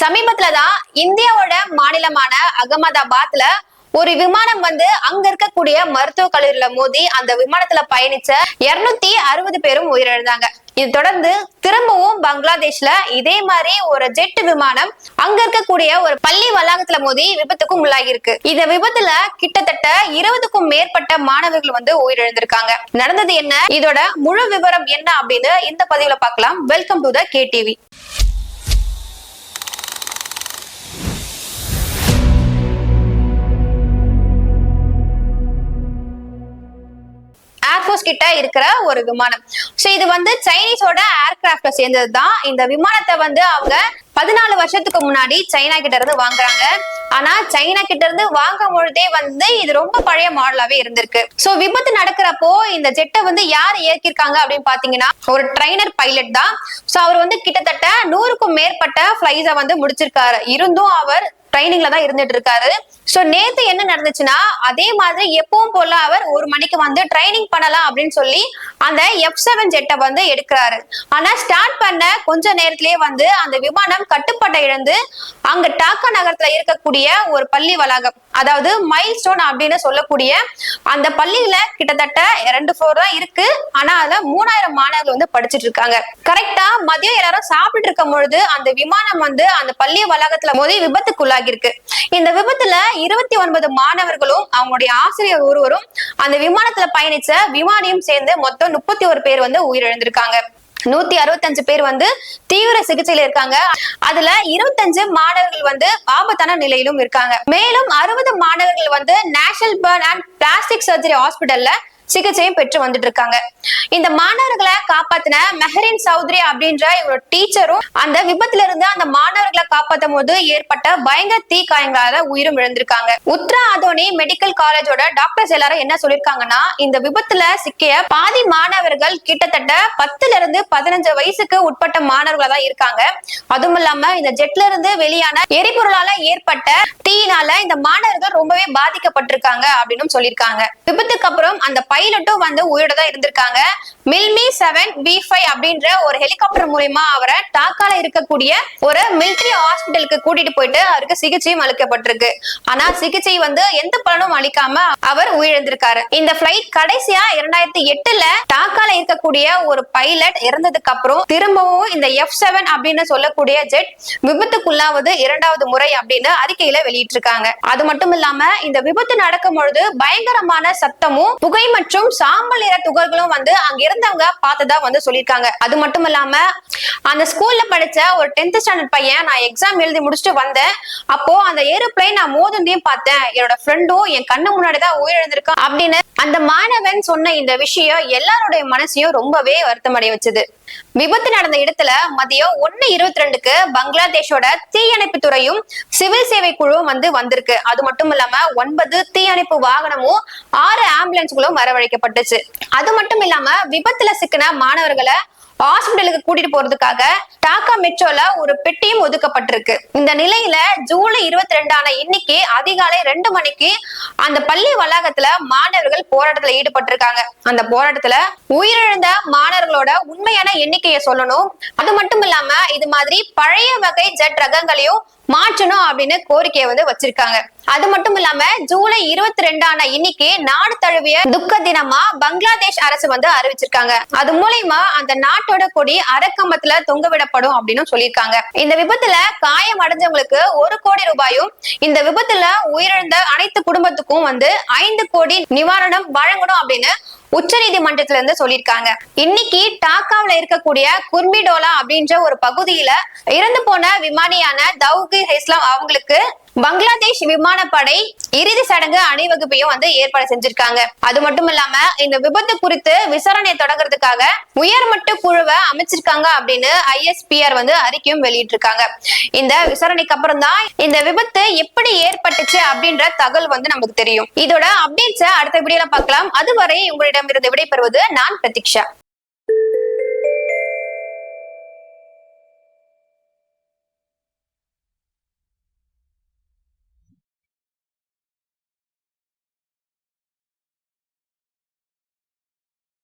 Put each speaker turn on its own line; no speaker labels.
சமீபத்துலதான் இந்தியாவோட மாநிலமான அகமதாபாத்ல ஒரு விமானம் அங்க இருக்கக்கூடிய மருத்துவக் கல்லூரியில மோதி அந்த விமானத்துல பயணிச்ச 260 பேரும் உயிரிழந்தாங்க. இது தொடர்ந்து திரும்பவும் பங்களாதேஷ்ல இதே மாதிரி ஒரு ஜெட் விமானம் அங்க இருக்கக்கூடிய ஒரு பள்ளி வளாகத்துல மோதி விபத்துக்கும் உள்ளாகி இருக்கு. இந்த விபத்துல கிட்டத்தட்ட 20க்கும் மேற்பட்ட மாணவர்கள் உயிரிழந்திருக்காங்க. நடந்தது என்ன, இதோட முழு விவரம் என்ன அப்படின்னு இந்த பதிவுல பார்க்கலாம். Welcome to the KTV. Air force கிட்ட இருக்கிற ஒரு விமானம். இது சைனீஸோட ஏர்கிராப்ட சேர்ந்ததுதான். இந்த விமானத்தை அவங்க 14 வருஷத்துக்கு முன்னாடி சைனா கிட்ட இருந்து வாங்குறாங்க. ஆனா சைனா கிட்ட இருந்து வாங்கும் பொழுதே இது ரொம்ப பழைய மாடலாவே இருந்திருக்கு. சோ விபத்து நடக்கிறப்போ இந்த ஜெட்டை யார் இயக்கிருக்காங்க அப்படின்னு பாத்தீங்கன்னா ஒரு ட்ரைனர் பைலட் தான். சோ அவர் கிட்டத்தட்ட 100க்கும் மேற்பட்ட பிளைட்ஸ முடிச்சிருக்காரு. இருந்தும் அவர் ட்ரைனிங்ல தான் இருந்துட்டு இருக்காரு. சோ நேத்து என்ன நடந்துச்சுன்னா அதே மாதிரி எப்பவும் போல அவர் 1 மணிக்கு ட்ரைனிங் பண்ணலாம் அப்படின்னு சொல்லி அந்த F7 ஜெட்டை எடுக்கிறாரு. ஆனா ஸ்டார்ட் பண்ண கொஞ்ச நேரத்திலேயே அந்த விமானம் கட்டுப்பாட்டை இழந்து அங்க டாக்கா நகரத்துல இருக்கக்கூடிய ஒரு பள்ளி வளாகம், அதாவது மைல் ஸ்டோன் அப்படின்னு சொல்லக்கூடிய அந்த பள்ளியில கிட்டத்தட்ட 2 ஃப்ளோர் தான் இருக்கு. ஆனா அதுல 3000 மாணவர்கள் படிச்சுட்டு இருக்காங்க. கரெக்டா மதியம் எல்லாரும் சாப்பிட்டு இருக்கும் பொழுது அந்த விமானம் அந்த பள்ளி வளாகத்துல மோதி விபத்துக்குள்ளாகி இருக்கு. இந்த விபத்துல 29 மாணவர்களும் அவங்களுடைய ஆசிரியர் ஒருவரும் அந்த விமானத்துல பயணிச்ச விமானியும் சேர்ந்து மொத்தம் 31 பேர் உயிரிழந்திருக்காங்க. 165 பேர் தீவிர சிகிச்சையில இருக்காங்க. அதுல 25 மாணவர்கள் ஆபத்தான நிலையிலும் இருக்காங்க. மேலும் 60 மாணவர்கள் national burn and plastic surgery ஹாஸ்பிட்டல்ல சிகிச்சையும் பெற்று வந்துட்டு இருக்காங்க. இந்த மாணவர்களை காப்பாத்தின மெஹரின் சௌத்ரி அப்படின்ற ஒரு டீச்சரும் அந்த விபத்துல இருந்து அந்த மாணவர்களை காப்பாற்றும் போது ஏற்பட்ட பயங்கர தீ காயங்களால உயிரும் இழந்திருக்காங்க. உத்ரா அதோனி மெடிக்கல் காலேஜோட டாக்டர்ஸ் எல்லாரும் என்ன சொல்லிருக்காங்கன்னா இந்த விபத்துல சிக்கிய பாதி மாணவர்கள் கிட்டத்தட்ட 10ல இருந்து 15 வயசுக்கு உட்பட்ட மாணவர்களா தான் இருக்காங்க. அதுவும் இல்லாம இந்த ஜெட்ல இருந்து வெளியான எரிபொருளால ஏற்பட்ட தீயினால இந்த மாணவர்கள் ரொம்பவே பாதிக்கப்பட்டிருக்காங்க அப்படின்னு சொல்லியிருக்காங்க. விபத்துக்கு அப்புறம் அந்த பைலட்டும் உயிரோட தான் இருந்திருக்காங்க. மில்மி 7B5 அப்படின்ற ஒரு ஹெலிகாப்டர் மூலமா அவரை டாக்கால இருக்கக்கூடிய ஒரு மிலிட்டரி ஹாஸ்பிட்டலுக்கு கூட்டிட்டு போயிட்டு அவருக்கு சிகிச்சையும் அளிக்கப்பட்டிருக்கு. ஆனா சிகிச்சை எந்த பலனும் அளிக்காம அவர் உயிரிழந்திருக்காரு. இந்த பிளைட் கடைசியா 2008ல டாக்கால இருக்கக்கூடிய ஒரு பைலட் இறந்ததுக்கு அப்புறம் திரும்பவும் இந்த F7 அப்படின்னு சொல்லக்கூடிய ஜெட் விபத்துக்குள்ளாவது 2வது முறை அப்படின்னு அறிக்கையில வெளியிட்டு இருக்காங்க. அது மட்டும் இல்லாம இந்த விபத்து நடக்கும் பொழுது பயங்கரமான சத்தமும் புகை மற்றும் சாம்பல் நிற துகள்களும் அங்க இருந்தவங்க பார்த்ததா சொல்லிருக்காங்க. அது மட்டும் இல்லாம அந்த ஸ்கூல்ல படிச்ச ஒரு 10th ஸ்டாண்டர்ட் பையன், நான் எக்ஸாம் எழுதி முடிச்சுட்டு வந்தேன், அப்போ அந்த ஏரோப்ளைன் நான் மோதுந்தையும் பார்த்தேன், என்னோட ஃப்ரெண்டும் என் கண்ணு முன்னாடிதான் உயிரிழந்திருக்கான் அப்படின்னு அந்த மாணவன் சொன்ன இந்த விஷயம் எல்லாருடைய மனசையும் ரொம்பவே வருத்தமடைய வச்சது. விபத்து நடந்த இடத்துல மதியம் 1:22க்கு பங்களாதேஷோட தீயணைப்பு துறையும் சிவில் சேவை குழுவும் வந்திருக்கு. அது மட்டும் இல்லாம 9 தீயணைப்பு வாகனமும் 6 ஆம்புலன்ஸ்களும் வரவழைக்கப்பட்டுச்சு. அது மட்டும் இல்லாம விபத்துல சிக்கின மாணவர்களை ஹாஸ்பிட்டலுக்கு கூட்டிட்டு போறதுக்காக டாக்கா மெட்ரோல ஒரு பெட்டியும் ஒதுக்கப்பட்டிருக்கு. இந்த நிலையில ஜூலை 22 இன்னைக்கு அதிகாலை 2 மணிக்கு அந்த பள்ளி வளாகத்துல மாணவர்கள் போராட்டத்துல ஈடுபட்டிருக்காங்க. அந்த போராட்டத்துல உயிரிழந்த மாணவர்களோட உண்மையான எண்ணிக்கையை சொல்லணும். அது மட்டும் இல்லாம இது மாதிரி பழைய வகை ஜெட் ரகங்களையும் மாற்றணும் அப்படின்னு கோரிக்கையை வச்சிருக்காங்க. அது மட்டும் இல்லாம ஜூலை 22 இன்னைக்கு நாடு தழுவிய துக்க தினமா பங்களாதேஷ் அரசு அறிவிச்சிருக்காங்க. அது மூலமா அந்த நாட்டோட கொடி அரக்கம்பத்துல தொங்கவிடப்படும் அப்படின்னு சொல்லியிருக்காங்க. இந்த விபத்துல காயம் அடைஞ்சவங்களுக்கு 1 கோடி ரூபாயும், இந்த விபத்துல உயிரிழந்த அனைத்து குடும்பத்துக்கும் 5 கோடி நிவாரணம் வழங்கணும் அப்படின்னு உச்ச நீதிமன்றத்துல இருந்து சொல்லியிருக்காங்க. இன்னைக்கு டாக்காவில இருக்கக்கூடிய குர்மிடோலா அப்படின்ற ஒரு பகுதியில இறந்து போன விமானியான தௌகீர் இஸ்லாம் அவங்களுக்கு பங்களாதேஷ் விமானப்படை இறுதி சடங்கு அணிவகுப்பையும் ஏற்பாடு செஞ்சிருக்காங்க. அது மட்டும் இல்லாம இந்த விபத்து குறித்து விசாரணை தொடங்குறதுக்காக உயர்மட்ட குழுவை அமைச்சிருக்காங்க அப்படின்னு ISPR அறிக்கையும் வெளியிட்டு இருக்காங்க. இந்த விசாரணைக்கு அப்புறம் தான் இந்த விபத்து எப்படி ஏற்பட்டுச்சு அப்படின்ற தகவல் நமக்கு தெரியும். இதோட அப்டேட்ஸ் அடுத்த வீடியோல பார்க்கலாம். அதுவரை உங்களிடம் இருந்து விடைபெறுவது நான் பிரதீக்ஷா.